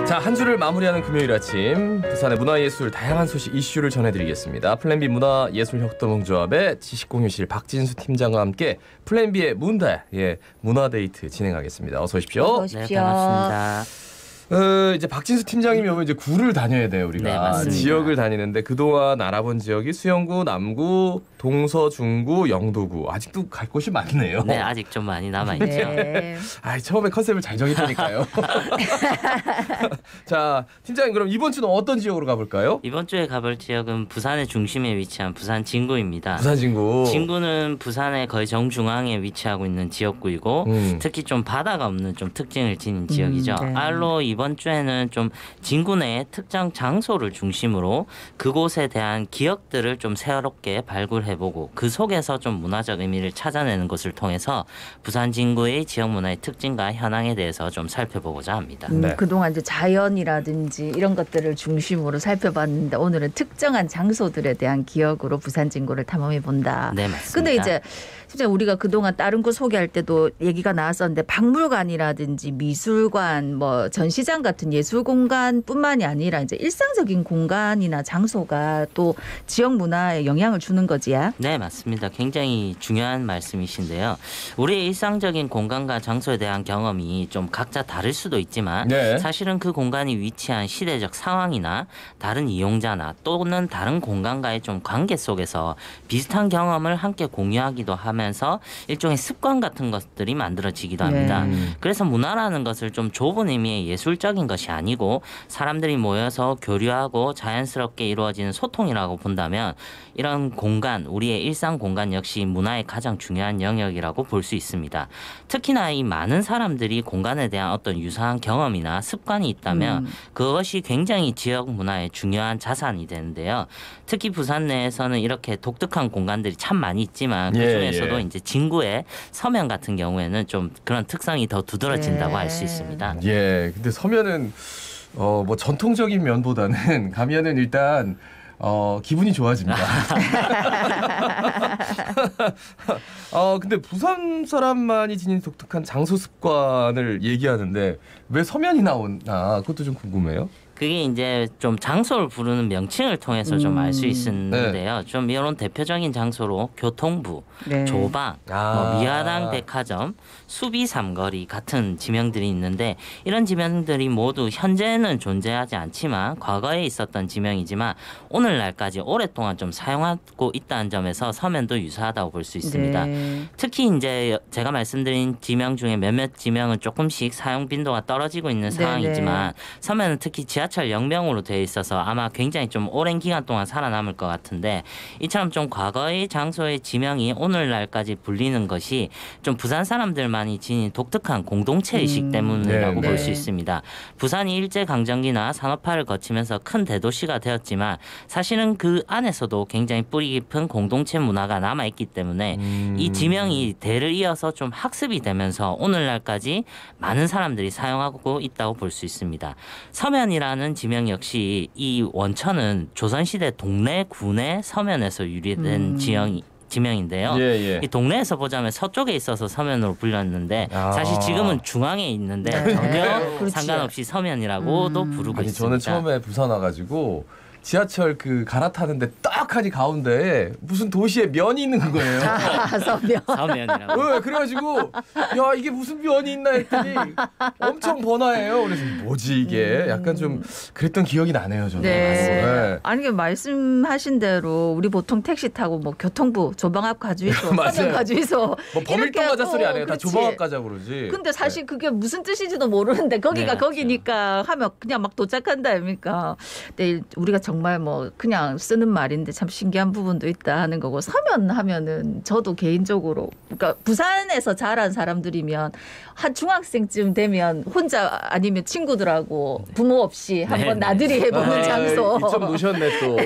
자, 한 주를 마무리하는 금요일 아침 부산의 문화예술 다양한 소식 이슈를 전해드리겠습니다. 플랜B 문화예술협동조합의 지식공유실 박진수 팀장과 함께 플랜B의 문화데이트 진행하겠습니다. 어서 오십시오. 어서 오십시오. 네, 반갑습니다. 이제 박진수 팀장님이 오면 이제 구를 다녀야 돼요. 우리가 네, 맞습니다. 지역을 다니는데 그동안 알아본 지역이 수영구, 남구, 동서, 중구, 영도구. 아직도 갈 곳이 많네요. 네, 아직 좀 많이 남아있죠. 네. 처음에 컨셉을 잘 정했다니까요. 자, 팀장님 그럼 이번 주는 어떤 지역으로 가볼까요? 이번 주에 가볼 지역은 부산의 중심에 위치한 부산 진구입니다. 부산 진구. 진구는 부산의 거의 정중앙에 위치하고 있는 지역구이고 특히 좀 바다가 없는 좀 특징을 지닌 지역이죠. 네. 알로 이번 주에는 좀 진구 내의 특정 장소를 중심으로 그곳에 대한 기억들을 좀 새롭게 발굴해보고 그 속에서 좀 문화적 의미를 찾아내는 것을 통해서 부산 진구의 지역 문화의 특징과 현황에 대해서 좀 살펴보고자 합니다. 네. 그동안 이제 자연이라든지 이런 것들을 중심으로 살펴봤는데 오늘은 특정한 장소들에 대한 기억으로 부산 진구를 탐험해 본다. 네, 맞습니다. 근데 이제 진짜 우리가 그동안 다른 곳 소개할 때도 얘기가 나왔었는데 박물관이라든지 미술관, 뭐 전시장 같은 예술 공간뿐만이 아니라 이제 일상적인 공간이나 장소가 또 지역 문화에 영향을 주는 거지야. 네, 맞습니다. 굉장히 중요한 말씀이신데요. 우리의 일상적인 공간과 장소에 대한 경험이 좀 각자 다를 수도 있지만 네. 사실은 그 공간이 위치한 시대적 상황이나 다른 이용자나 또는 다른 공간과의 좀 관계 속에서 비슷한 경험을 함께 공유하기도 하면서 일종의 습관 같은 것들이 만들어지기도 합니다. 네. 그래서 문화라는 것을 좀 좁은 의미의 예술적인 것이 아니고 사람들이 모여서 교류하고 자연스럽게 이루어지는 소통이라고 본다면 이런 공간, 우리의 일상 공간 역시 문화의 가장 중요한 영역이라고 볼 수 있습니다. 특히나 이 많은 사람들이 공간에 대한 어떤 유사한 경험이나 습관이 있다면 그것이 굉장히 지역 문화의 중요한 자산이 되는데요. 특히 부산 내에서는 이렇게 독특한 공간들이 참 많이 있지만 그중에서도 이제 진구의 서면 같은 경우에는 좀 그런 특성이 더 두드러진다고 할 수 있습니다. 예, 근데 서면은 뭐 전통적인 면보다는 가면은 일단 기분이 좋아집니다. 근데 부산 사람만이 지닌 독특한 장소 습관을 얘기하는데 왜 서면이 나오나 그것도 좀 궁금해요. 그게 이제 좀 장소를 부르는 명칭을 통해서 좀 알 수 있는데요. 좀 이런 대표적인 장소로 교통부, 네. 조방, 뭐 미아당 백화점, 수비 삼거리 같은 지명들이 있는데 이런 지명들이 모두 현재는 존재하지 않지만 과거에 있었던 지명이지만 오늘날까지 오랫동안 좀 사용하고 있다는 점에서 서면도 유사하다고 볼 수 있습니다. 네. 특히 이제 제가 말씀드린 지명 중에 몇몇 지명은 조금씩 사용 빈도가 떨어지고 있는 상황이지만 서면은 특히 지하철 역명으로 되어 있어서 아마 굉장히 좀 오랜 기간 동안 살아남을 것 같은데 이처럼 좀 과거의 장소의 지명이 오늘날까지 불리는 것이 좀 부산 사람들만이 지닌 독특한 공동체 의식 때문이라고 볼 수 있습니다. 부산이 일제강점기나 산업화를 거치면서 큰 대도시가 되었지만 사실은 그 안에서도 굉장히 뿌리 깊은 공동체 문화가 남아있기 때문에 이 지명이 대를 이어서 좀 학습이 되면서 오늘날까지 많은 사람들이 사용하고 있다고 볼 수 있습니다. 서면이라는 지명 역시 이 원천은 조선시대 동래 군의 서면에서 유래된 지명인데요. 이 동네에서 보자면 서쪽에 있어서 서면으로 불렸는데 사실 지금은 중앙에 있는데 전혀 상관없이 서면이라고도 부르고 아니, 있습니다. 저는 처음에 부산 와가지고 지하철 그 갈아타는데 딱하니 가운데에 무슨 도시에 면이 있는 거예요. 서면. 서면이라고. 네, 그래가지고 야 이게 무슨 면이 있나 했더니 엄청 번화해요. 그래서 뭐지 이게 약간 좀 그랬던 기억이 나네요 저는. 네. 아니 말씀하신 대로 우리 보통 택시 타고 뭐 교통부 조방 앞 가주이소, 서면 가주이소. 뭐 범일동 가자 소리 안 해요. 다 조방 앞 가자 그러지. 근데 사실 그게 무슨 뜻인지도 모르는데 거기가 거기니까 하면 그냥 막 도착한다 아닙니까? 근데 우리가 정말 뭐 그냥 쓰는 말인데 참 신기한 부분도 있다 하는 거고 서면 하면은 저도 개인적으로 그러니까 부산에서 자란 사람들이면 한 중학생쯤 되면 혼자 아니면 친구들하고 부모 없이 한번 나들이 해보는 장소. 이점 놓으셨네 또.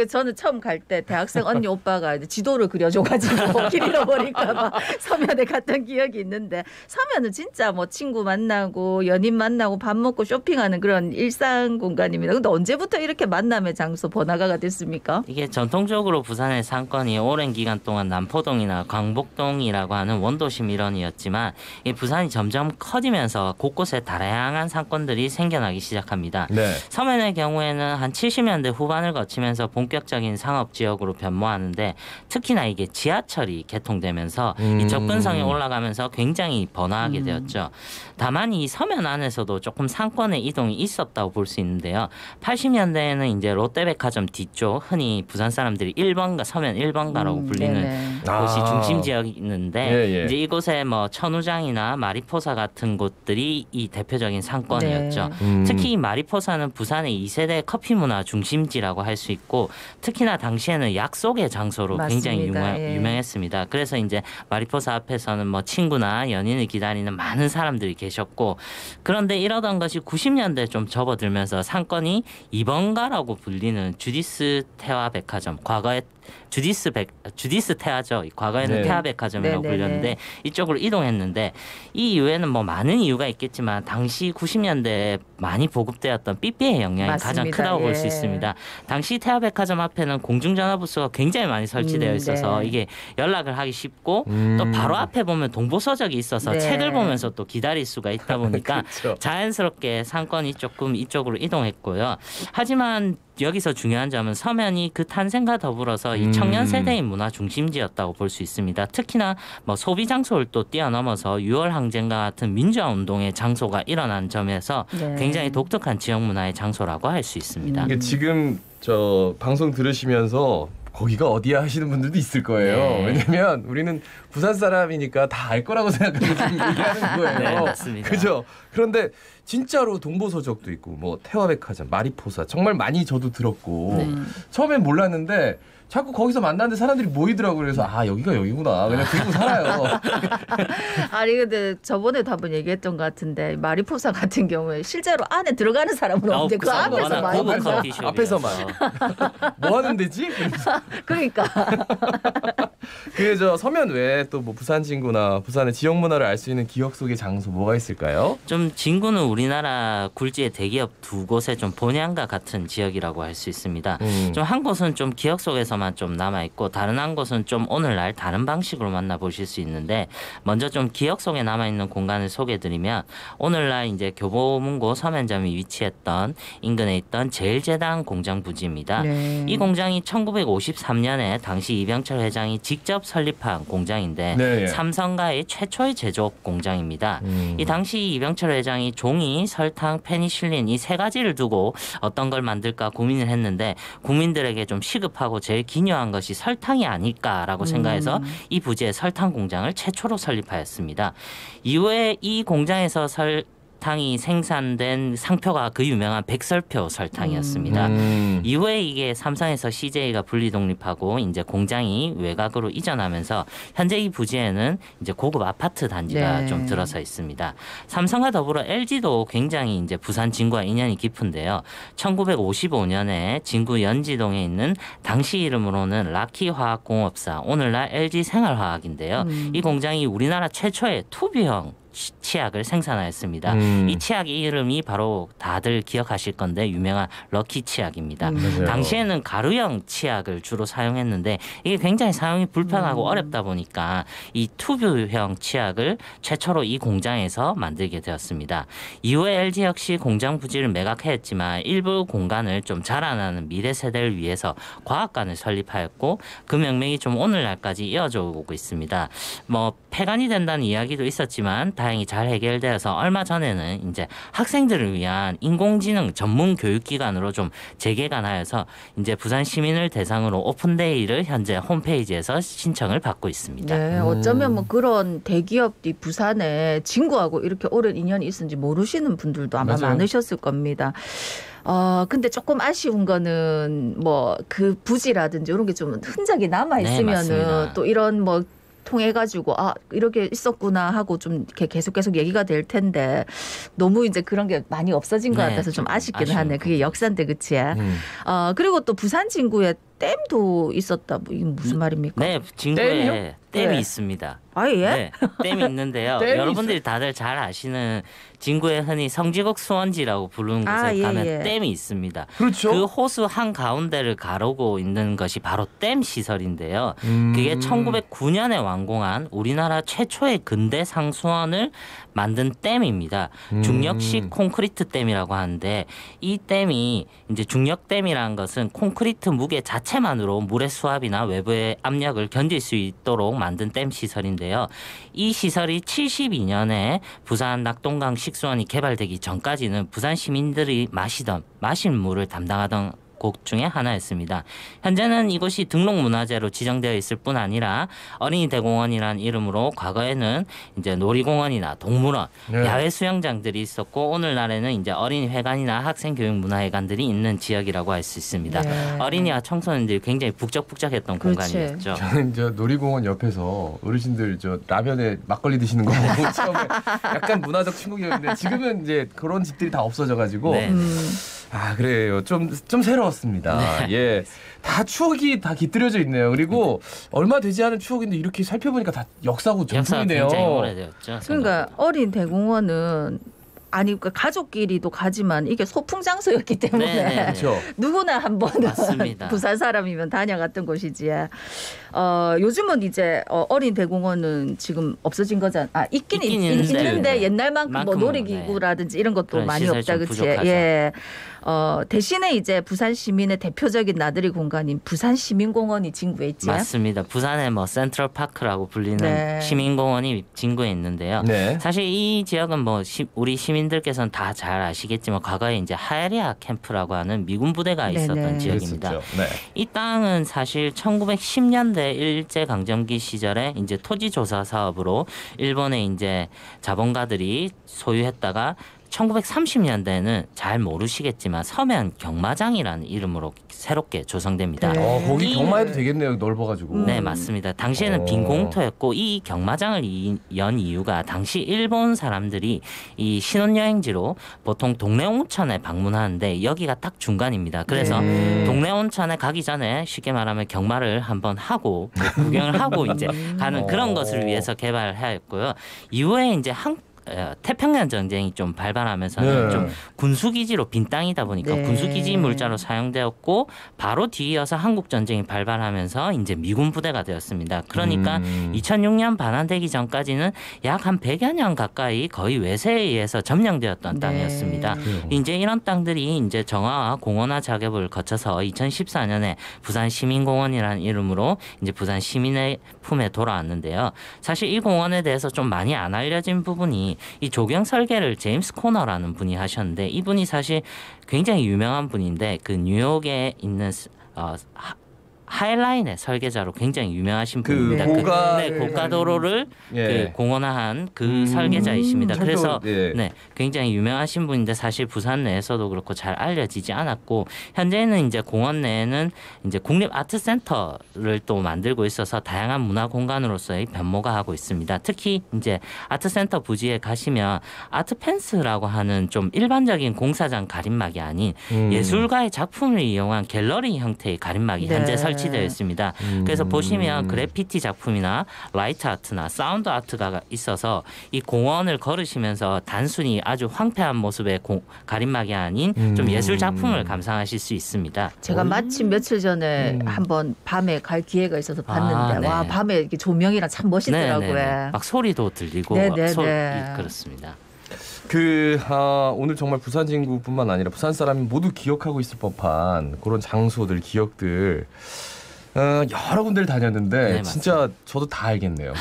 저는 처음 갈 때 대학생 언니 오빠가 이제 지도를 그려줘가지고 길 잃어버릴까 봐 서면에 갔던 기억이 있는데 서면은 진짜 뭐 친구 만나고 연인 만나고 밥 먹고 쇼핑하는 그런 일상 공간입니다. 근데 언제부터 이렇게 어떻게 만남의 장소 번화가가 됐습니까? 이게 전통적으로 부산의 상권이 오랜 기간 동안 남포동이나 광복동이라고 하는 원도심 일원이었지만 이 부산이 점점 커지면서 곳곳에 다양한 상권들이 생겨나기 시작합니다. 네. 서면의 경우에는 한 70년대 후반을 거치면서 본격적인 상업 지역으로 변모하는데 특히나 이게 지하철이 개통되면서 이 접근성이 올라가면서 굉장히 번화하게 되었죠. 다만 이 서면 안에서도 조금 상권의 이동이 있었다고 볼 수 있는데요. 80년대에는 이제 롯데백화점 뒤쪽 흔히 부산 사람들이 1번가 서면 1번가라고 불리는 곳이 중심 지역이 있는데 이제 이곳에 뭐 천우장이나 마리포사 같은 곳들이 이 대표적인 상권이었죠. 특히 이 마리포사는 부산의 2세대 커피 문화 중심지라고 할 수 있고 특히나 당시에는 약속의 장소로 굉장히 유명했습니다. 그래서 이제 마리포사 앞에서는 뭐 친구나 연인을 기다리는 많은 사람들이 계셨고 그런데 이러던 것이 90년대 좀 접어들면서 상권이 2번가라고 불리는 주디스 태화 백화점 과거에 주디스 태화죠. 과거에는 태화 백화점이라고 불렸는데 이쪽으로 이동했는데 이 이후에는 뭐 많은 이유가 있겠지만 당시 90년대에 많이 보급되었던 삐삐의 영향이 가장 크다고 볼 수 있습니다. 당시 태화 백화점 앞에는 공중전화 부스가 굉장히 많이 설치되어 있어서 이게 연락을 하기 쉽고 또 바로 앞에 보면 동보서적이 있어서 책을 보면서 또 기다릴 수가 있다 보니까 그렇죠. 자연스럽게 상권이 조금 이쪽으로 이동했고요. 하지만 여기서 중요한 점은 서면이 그 탄생과 더불어서 이 청년 세대의 문화 중심지였다고 볼 수 있습니다. 특히나 뭐 소비 장소를 또 뛰어넘어서 6월 항쟁과 같은 민주화 운동의 장소가 일어난 점에서 굉장히 독특한 지역 문화의 장소라고 할 수 있습니다. 이게 지금 저 방송 들으시면서 거기가 어디야 하시는 분들도 있을 거예요. 왜냐면 우리는 부산 사람이니까 다 알 거라고 생각하고 지금 얘기하는 거예요. 네, 맞습니다. 그죠? 그런데 진짜로 동보서적도 있고 뭐 태화백화점, 마리포사 정말 많이 저도 들었고 처음엔 몰랐는데 자꾸 거기서 만나는데 사람들이 모이더라고요. 그래서 여기가 여기구나. 그냥 그러고 살아요. 아니 근데 저번에도 한번 얘기했던 것 같은데 마리포사 같은 경우에 실제로 안에 들어가는 사람은 없는데 그 앞에서 많이 만나. 앞에서만. 뭐 하는 데지? 그러니까. 저 서면 외에 또 뭐 부산 진구나 부산의 지역 문화를 알 수 있는 기억 속의 장소 뭐가 있을까요? 좀 진구는 우리나라 굴지의 대기업 두 곳의 좀 본향과 같은 지역이라고 할 수 있습니다. 좀 한 곳은 좀 기억 속에서만 좀 남아 있고 다른 한 곳은 좀 오늘날 다른 방식으로 만나보실 수 있는데 먼저 좀 기억 속에 남아 있는 공간을 소개해드리면 오늘날 이제 교보문고 서면점이 위치했던 인근에 있던 제일제당 공장 부지입니다. 이 공장이 1953년에 당시 이병철 회장이 직접 설립한 공장인데 삼성가의 최초의 제조업 공장입니다. 이 당시 이병철 회장이 종이, 설탕, 페니실린 이 세 가지를 두고 어떤 걸 만들까 고민을 했는데 국민들에게 좀 시급하고 제일 기묘한 것이 설탕이 아닐까라고 생각해서 이 부지에 설탕 공장을 최초로 설립하였습니다. 이후에 이 공장에서 설탕이 생산된 상표가 그 유명한 백설표 설탕이었습니다. 이후에 이게 삼성에서 CJ가 분리 독립하고 이제 공장이 외곽으로 이전하면서 현재 이 부지에는 이제 고급 아파트 단지가 좀 들어서 있습니다. 삼성과 더불어 LG도 굉장히 이제 부산 진구와 인연이 깊은데요. 1955년에 진구 연지동에 있는 당시 이름으로는 라키화학공업사 오늘날 LG생활화학인데요. 이 공장이 우리나라 최초의 투비형 치약을 생산하였습니다. 이 치약 이름이 바로 다들 기억하실 건데 유명한 럭키 치약입니다. 당시에는 가루형 치약을 주로 사용했는데 이게 굉장히 사용이 불편하고 어렵다 보니까 이 투뷰형 치약을 최초로 이 공장에서 만들게 되었습니다. 이후에 LG 역시 공장 부지를 매각하였지만 일부 공간을 좀 자라나는 미래 세대를 위해서 과학관을 설립하였고 그 명명이 좀 오늘날까지 이어져 오고 있습니다. 뭐 폐관이 된다는 이야기도 있었지만 다행히 잘 해결되어서 얼마 전에는 이제 학생들을 위한 인공지능 전문 교육기관으로 좀 재개관하여서 이제 부산 시민을 대상으로 오픈데이를 현재 홈페이지에서 신청을 받고 있습니다. 네, 어쩌면 뭐 그런 대기업이 부산에 진구하고 이렇게 오랜 인연이 있는지 모르시는 분들도 아마 많으셨을 겁니다. 근데 조금 아쉬운 거는 뭐 그 부지라든지 이런 게 좀 흔적이 남아 있으면은 또 이런 뭐 통해 가지고 이렇게 있었구나 하고 좀 이렇게 계속 얘기가 될 텐데 너무 이제 그런 게 많이 없어진 것 같아서 좀 아쉽기는 하네. 그게 역사인데 그치? 그리고 또 부산 진구에 댐도 있었다. 뭐 이게 무슨 말입니까? 네, 진구에 댐이 있습니다. 아 예? 네, 댐이 있는데요. 댐이 여러분들이 다들 잘 아시는 진구에 흔히 성지곡 수원지라고 부르는 곳에 예, 가면 예. 댐이 있습니다. 그렇죠. 그 호수 한 가운데를 가르고 있는 것이 바로 댐 시설인데요. 그게 1909년에 완공한 우리나라 최초의 근대 상수원을 만든 댐입니다. 중력식 콘크리트 댐이라고 하는데 이 댐이 이제 중력댐이라는 것은 콘크리트 무게 자체만으로 물의 수압이나 외부의 압력을 견딜 수 있도록 만든 댐 시설인데요. 이 시설이 72년에 부산 낙동강 식수원이 개발되기 전까지는 부산 시민들이 마실 물을 담당하던 곳 중에 하나였습니다. 현재는 이곳이 등록문화재로 지정되어 있을 뿐 아니라 어린이 대공원이라는 이름으로 과거에는 이제 놀이공원이나 동물원, 네. 야외 수영장들이 있었고 오늘날에는 이제 어린이 회관이나 학생교육문화회관들이 있는 지역이라고 할 수 있습니다. 네. 어린이와 청소년들이 굉장히 북적북적했던 그렇지. 공간이었죠. 저는 저 놀이공원 옆에서 어르신들 저 라면에 막걸리 드시는 거 보고 처음에 약간 문화적 충격이었는데 지금은 이제 그런 집들이 다 없어져가지고 네. 아 그래요 좀 새로웠습니다. 예, 다 추억이 다 깃들여져 있네요. 그리고 얼마 되지 않은 추억인데 이렇게 살펴보니까 다 역사고 역사가 전통이네요. 굉장히 오래되었죠. 그러니까 어린 대공원은 아니 그 가족끼리도 가지만 이게 소풍 장소였기 때문에 네네네. 그렇죠. 누구나 한 번은 맞습니다. 부산 사람이면 다녀갔던 곳이지. 요즘은 이제 어린 대공원은 지금 없어진 거잖아. 있긴 있는데 옛날만큼 뭐 만큼은, 놀이기구라든지 이런 것도 그런 많이 시설이 없다, 좀 그치? 부족하죠. 예. 대신에 이제 부산 시민의 대표적인 나들이 공간인 부산 시민공원이 진구에 있지. 맞습니다. 부산의 뭐 센트럴파크라고 불리는 네. 시민공원이 진구에 있는데요. 네. 사실 이 지역은 뭐 우리 시민들께서는 다 잘 아시겠지만 과거에 이제 하에리아 캠프라고 하는 미군 부대가 네네. 있었던 지역입니다. 그랬었죠. 네. 이 땅은 사실 1910년대 일제 강점기 시절에 이제 토지 조사 사업으로 일본의 이제 자본가들이 소유했다가 1930년대에는 잘 모르시겠지만 서면 경마장이라는 이름으로 새롭게 조성됩니다. 네. 거기 경마해도 되겠네요. 넓어가지고. 네, 맞습니다. 당시에는 빈 공터였고 이 경마장을 연 이유가 당시 일본 사람들이 이 신혼여행지로 보통 동네 온천에 방문하는데 여기가 딱 중간입니다. 그래서 동네 온천에 가기 전에 쉽게 말하면 경마를 한번 하고 구경을 하고 이제 가는 그런 것을 위해서 개발하였고요. 이후에 이제 태평양 전쟁이 좀 발발하면서는 네. 좀 군수기지로 빈 땅이다 보니까 네. 군수기지 물자로 사용되었고 바로 뒤이어서 한국 전쟁이 발발하면서 이제 미군 부대가 되었습니다. 그러니까 2006년 반환되기 전까지는 약 한 100여 년 가까이 거의 외세에 의해서 점령되었던 네. 땅이었습니다. 이제 이런 땅들이 이제 정화와 공원화 작업을 거쳐서 2014년에 부산 시민공원이라는 이름으로 이제 부산 시민의 품에 돌아왔는데요. 사실 이 공원에 대해서 좀 많이 안 알려진 부분이 이 조경 설계를 제임스 코너라는 분이 하셨는데 이분이 사실 굉장히 유명한 분인데 그 뉴욕에 있는 하이라인의 설계자로 굉장히 유명하신 분입니다. 고가도로를 예. 공원화한 그 설계자이십니다. 철도, 그래서 예. 네, 굉장히 유명하신 분인데 사실 부산 내에서도 그렇고 잘 알려지지 않았고 현재는 이제 공원 내에는 이제 국립 아트센터를 또 만들고 있어서 다양한 문화 공간으로서의 변모가 하고 있습니다. 특히 이제 아트센터 부지에 가시면 아트펜스라고 하는 좀 일반적인 공사장 가림막이 아닌 예술가의 작품을 이용한 갤러리 형태의 가림막이 현재 설치되어 있습니다. 그래서 보시면 그래피티 작품이나 라이트 아트나 사운드 아트가 있어서 이 공원을 걸으시면서 단순히 아주 황폐한 모습의 가림막이 아닌 좀 예술 작품을 감상하실 수 있습니다. 제가 마침 며칠 전에 한번 밤에 갈 기회가 있어서 봤는데 네. 와 밤에 이렇게 조명이랑 참 멋있더라고요. 네네네. 막 소리도 들리고 네네네. 그렇습니다. 오늘 정말 부산 진구뿐만 아니라 부산 사람이 모두 기억하고 있을 법한 그런 장소들, 기억들 여러 군데를 다녔는데 네, 진짜 저도 다 알겠네요.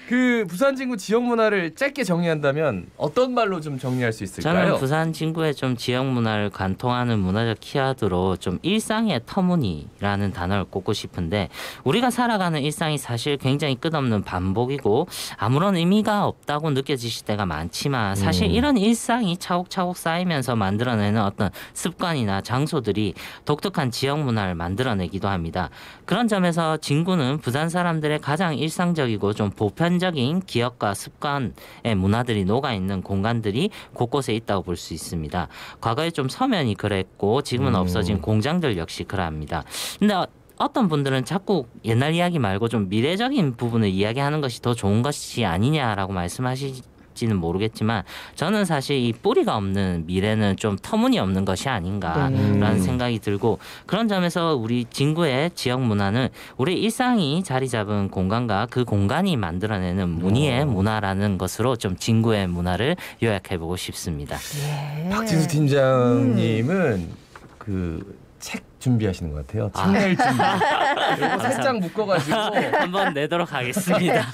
그 부산 진구 지역 문화를 짧게 정리한다면 어떤 말로 좀 정리할 수 있을까요? 저는 부산 진구의 좀 지역 문화를 관통하는 문화적 키워드로 좀 일상의 터무니라는 단어를 꼽고 싶은데 우리가 살아가는 일상이 사실 굉장히 끝없는 반복이고 아무런 의미가 없다고 느껴지실 때가 많지만 사실 이런 일상이 차곡차곡 쌓이면서 만들어내는 어떤 습관이나 장소들이 독특한 지역 문화를 만들어내기도 합니다. 그런 점에서 진구는 부산 사람들의 가장 일상적이고 좀 보편적인 기억과 습관의 문화들이 녹아있는 공간들이 곳곳에 있다고 볼 수 있습니다. 과거에 좀 서면이 그랬고 지금은 없어진 공장들 역시 그러합니다. 근데 어떤 분들은 자꾸 옛날 이야기 말고 좀 미래적인 부분을 이야기하는 것이 더 좋은 것이 아니냐라고 말씀하실지는 모르겠지만 저는 사실 이 뿌리가 없는 미래는 좀 터무니없는 것이 아닌가라는 생각이 들고 그런 점에서 우리 진구의 지역 문화는 우리 일상이 자리 잡은 공간과 그 공간이 만들어내는 무늬의 문화라는 것으로 좀 진구의 문화를 요약해보고 싶습니다. 예. 박진수 팀장님은 그 책 준비하시는 것 같아요. 책낼 준비. 이거 살짝 묶어가지고 한번 내도록 하겠습니다.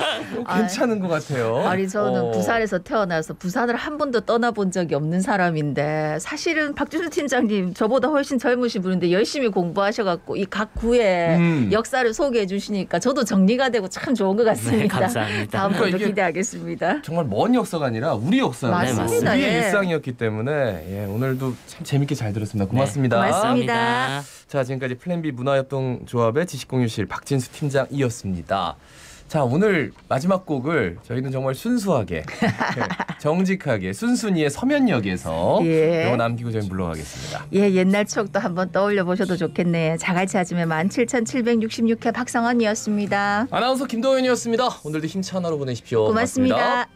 괜찮은 것 같아요. 아니 저는 부산에서 태어나서 부산을 한 번도 떠나본 적이 없는 사람인데 사실은 박준수 팀장님 저보다 훨씬 젊으신 분인데 열심히 공부하셔갖고 이 각 구의 역사를 소개해 주시니까 저도 정리가 되고 참 좋은 것 같습니다. 네, 감사합니다. 다음번도 그러니까 이게 기대하겠습니다. 정말 먼 역사가 아니라 우리 역사였고 맞습니다. 우리의 예. 일상이었기 때문에 예, 오늘도 참 재밌게 잘 들었습니다. 고맙습니다. 네, 고맙습니다. 자, 지금까지 플랜B 문화협동조합의 지식공유실 박진수 팀장이었습니다. 자, 오늘 마지막 곡을 저희는 정말 순수하게 정직하게 순순히의 서면역에서 예. 영어 남기고 저희 물러가겠습니다. 예, 옛날 추억도 한번 떠올려 보셔도 좋겠네요. 자갈치 아침에 17,766회 박상원이었습니다. 아나운서 김도현이었습니다. 오늘도 힘찬 하루 보내십시오. 고맙습니다.